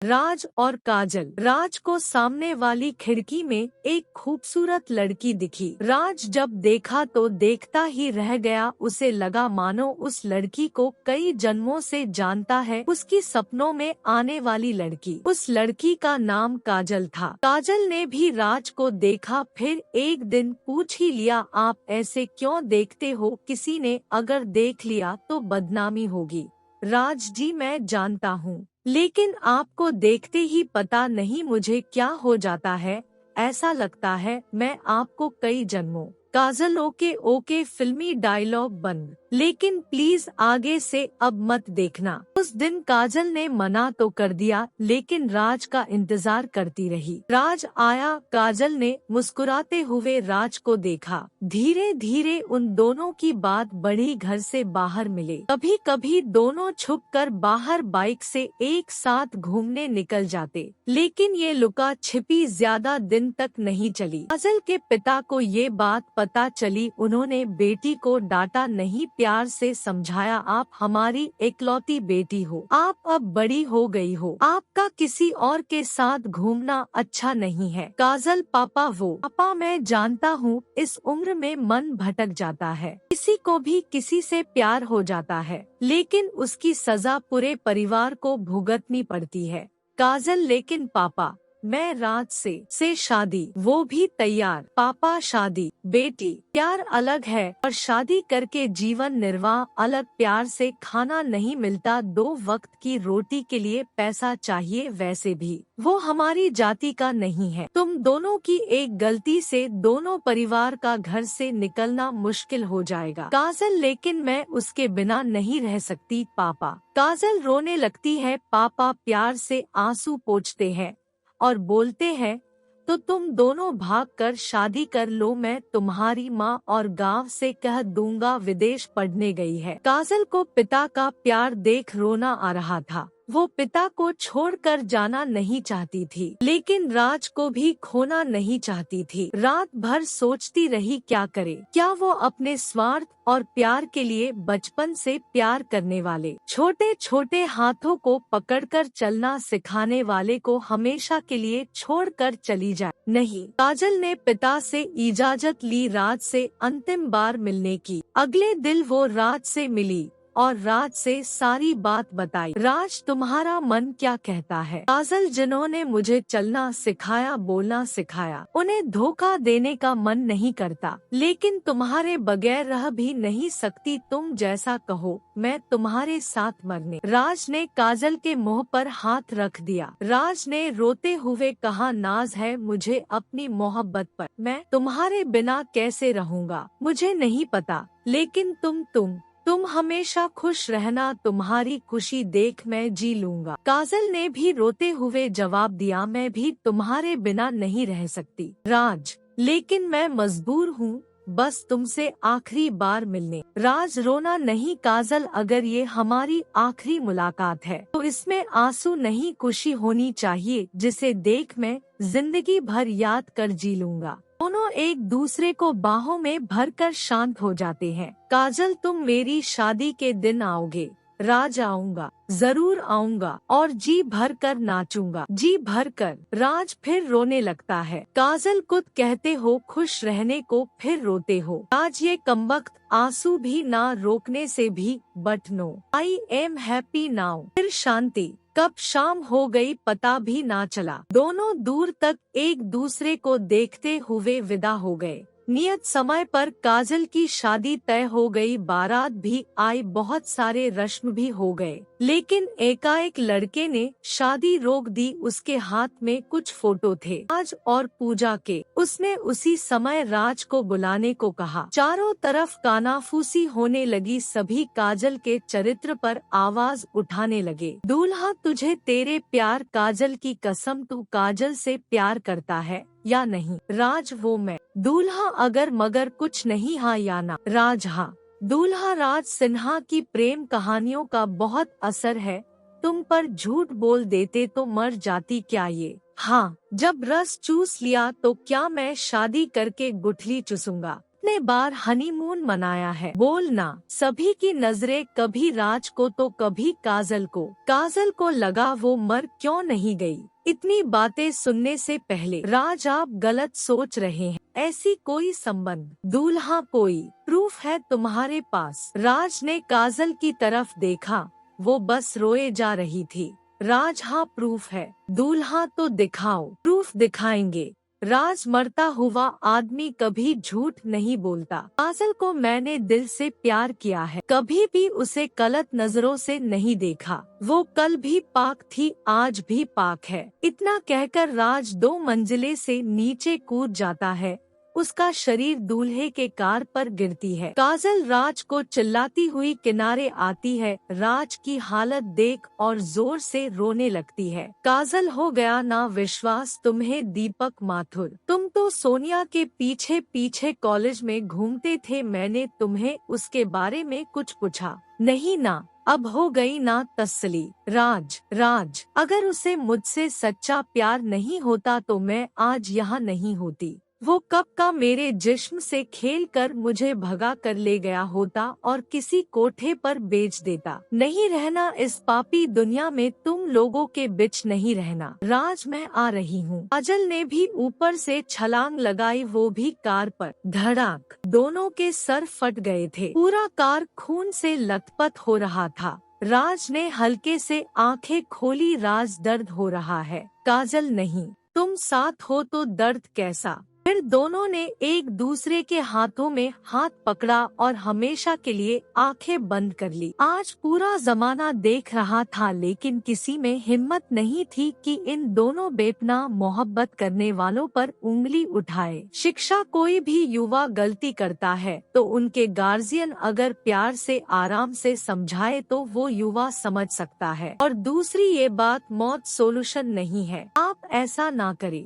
राज और काजल। राज को सामने वाली खिड़की में एक खूबसूरत लड़की दिखी। राज जब देखा तो देखता ही रह गया। उसे लगा मानो उस लड़की को कई जन्मों से जानता है। उसकी सपनों में आने वाली लड़की, उस लड़की का नाम काजल था। काजल ने भी राज को देखा, फिर एक दिन पूछ ही लिया, आप ऐसे क्यों देखते हो? किसी ने अगर देख लिया तो बदनामी होगी। राज जी मैं जानता हूँ, लेकिन आपको देखते ही पता नहीं मुझे क्या हो जाता है। ऐसा लगता है मैं आपको कई जन्मों। काजल ओके ओके, फिल्मी डायलॉग बंद। लेकिन प्लीज आगे से अब मत देखना। उस दिन काजल ने मना तो कर दिया, लेकिन राज का इंतजार करती रही। राज आया, काजल ने मुस्कुराते हुए राज को देखा। धीरे धीरे उन दोनों की बात बढ़ी। घर से बाहर मिले, कभी कभी दोनों छुपकर बाहर बाइक से एक साथ घूमने निकल जाते। लेकिन ये लुका छिपी ज्यादा दिन तक नहीं चली। काजल के पिता को ये बात पता चली। उन्होंने बेटी को डांटा नहीं, प्यार से समझाया, आप हमारी इकलौती बेटी हो, आप अब बड़ी हो गई हो, आपका किसी और के साथ घूमना अच्छा नहीं है। काजल पापा पापा मैं जानता हूँ, इस उम्र में मन भटक जाता है, किसी को भी किसी से प्यार हो जाता है, लेकिन उसकी सजा पूरे परिवार को भुगतनी पड़ती है। काजल लेकिन पापा मैं राज से शादी, वो भी तैयार। पापा शादी, बेटी प्यार अलग है और शादी करके जीवन निर्वाह अलग। प्यार से खाना नहीं मिलता, 2 वक्त की रोटी के लिए पैसा चाहिए, वैसे भी वो हमारी जाति का नहीं है। तुम दोनों की एक गलती से दोनों परिवार का घर से निकलना मुश्किल हो जाएगा। काजल लेकिन मैं उसके बिना नहीं रह सकती पापा। काजल रोने लगती है। पापा प्यार से आंसू पोंछते हैं और बोलते हैं, तो तुम दोनों भागकर शादी कर लो, मैं तुम्हारी माँ और गांव से कह दूंगा विदेश पढ़ने गई है। काजल को पिता का प्यार देख रोना आ रहा था। वो पिता को छोड़कर जाना नहीं चाहती थी, लेकिन राज को भी खोना नहीं चाहती थी। रात भर सोचती रही क्या करे। क्या वो अपने स्वार्थ और प्यार के लिए बचपन से प्यार करने वाले छोटे छोटे हाथों को पकड़कर चलना सिखाने वाले को हमेशा के लिए छोड़कर चली जाए? नहीं। काजल ने पिता से इजाजत ली राज से अंतिम बार मिलने की। अगले दिन वो राज से मिली और राज से सारी बात बताई। राज तुम्हारा मन क्या कहता है? काजल जिन्होंने मुझे चलना सिखाया, बोलना सिखाया, उन्हें धोखा देने का मन नहीं करता, लेकिन तुम्हारे बगैर रह भी नहीं सकती। तुम जैसा कहो मैं तुम्हारे साथ मरने। राज ने काजल के मुंह पर हाथ रख दिया। राज ने रोते हुए कहा, नाज है मुझे अपनी मोहब्बत पर, मैं तुम्हारे बिना कैसे रहूँगा मुझे नहीं पता, लेकिन तुम हमेशा खुश रहना, तुम्हारी खुशी देख मैं जी लूंगा। काजल ने भी रोते हुए जवाब दिया, मैं भी तुम्हारे बिना नहीं रह सकती राज, लेकिन मैं मजबूर हूँ बस तुमसे आखिरी बार मिलने। राज रोना नहीं काजल, अगर ये हमारी आखिरी मुलाकात है तो इसमें आंसू नहीं, खुशी होनी चाहिए जिसे देख मैं जिंदगी भर याद कर जी लूंगा। दोनों एक दूसरे को बाहों में भरकर शांत हो जाते हैं। काजल तुम मेरी शादी के दिन आओगे? राज आऊंगा, जरूर आऊंगा और जी भर कर नाचूंगा, जी भर कर। राज फिर रोने लगता है। काजल कुछ कहते हो खुश रहने को, फिर रोते हो। राज ये कमबख्त आंसू भी ना रोकने से भी, but no I am happy now. फिर शांति। कब शाम हो गई पता भी ना चला। दोनों दूर तक एक दूसरे को देखते हुए विदा हो गए। नियत समय पर काजल की शादी तय हो गई, बारात भी आई, बहुत सारे रस्म भी हो गए, लेकिन एकाएक लड़के ने शादी रोक दी। उसके हाथ में कुछ फोटो थे राज और पूजा के। उसने उसी समय राज को बुलाने को कहा। चारों तरफ कानाफूसी होने लगी, सभी काजल के चरित्र पर आवाज उठाने लगे। दूल्हा तुझे तेरे प्यार, काजल की कसम तू काजल से प्यार करता है या नहीं? राज वो मैं। दूल्हा अगर मगर कुछ नहीं, हाँ या ना? राज हाँ। दूल्हा राज सिन्हा की प्रेम कहानियों का बहुत असर है, तुम पर झूठ बोल देते तो मर जाती क्या ये? हाँ, जब रस चूस लिया तो क्या मैं शादी करके गुठली चूसूंगा? कितने बार हनीमून मनाया है, बोलना। सभी की नजरें कभी राज को तो कभी काजल को। काजल को लगा वो मर क्यों नहीं गई। इतनी बातें सुनने से पहले राज आप गलत सोच रहे हैं। ऐसी कोई संबंध, दूल्हा कोई प्रूफ है तुम्हारे पास। राज ने काजल की तरफ देखा, वो बस रोए जा रही थी। राज हाँ प्रूफ है। दूल्हा तो दिखाओ। प्रूफ दिखाएंगे। राज मरता हुआ आदमी कभी झूठ नहीं बोलता। काजल को मैंने दिल से प्यार किया है, कभी भी उसे गलत नजरों से नहीं देखा। वो कल भी पाक थी, आज भी पाक है। इतना कहकर राज 2 मंजिले से नीचे कूद जाता है। उसका शरीर दूल्हे के कार पर गिरती है। काजल राज को चिल्लाती हुई किनारे आती है। राज की हालत देख और जोर से रोने लगती है। काजल हो गया ना विश्वास तुम्हें दीपक माथुर। तुम तो सोनिया के पीछे पीछे कॉलेज में घूमते थे, मैंने तुम्हें उसके बारे में कुछ पूछा नहीं ना। अब हो गई ना तसल्ली। राज अगर उसे मुझसे सच्चा प्यार नहीं होता तो मैं आज यहाँ नहीं होती। वो कब का मेरे जिस्म से खेल कर मुझे भगा कर ले गया होता और किसी कोठे पर बेच देता। नहीं रहना इस पापी दुनिया में, तुम लोगों के बीच नहीं रहना। राज मैं आ रही हूँ। काजल ने भी ऊपर से छलांग लगाई, वो भी कार पर। धड़ाक, दोनों के सर फट गए थे। पूरा कार खून से लथपथ हो रहा था। राज ने हल्के से आंखें खोली। राज दर्द हो रहा है। काजल नहीं, तुम साथ हो तो दर्द कैसा। फिर दोनों ने एक दूसरे के हाथों में हाथ पकड़ा और हमेशा के लिए आंखें बंद कर ली। आज पूरा जमाना देख रहा था, लेकिन किसी में हिम्मत नहीं थी कि इन दोनों बेपनाह मोहब्बत करने वालों पर उंगली उठाए। शिक्षा कोई भी युवा गलती करता है तो उनके गार्जियन अगर प्यार से आराम से समझाए तो वो युवा समझ सकता है। और दूसरी ये बात, मौत सोल्यूशन नहीं है। आप ऐसा ना करें।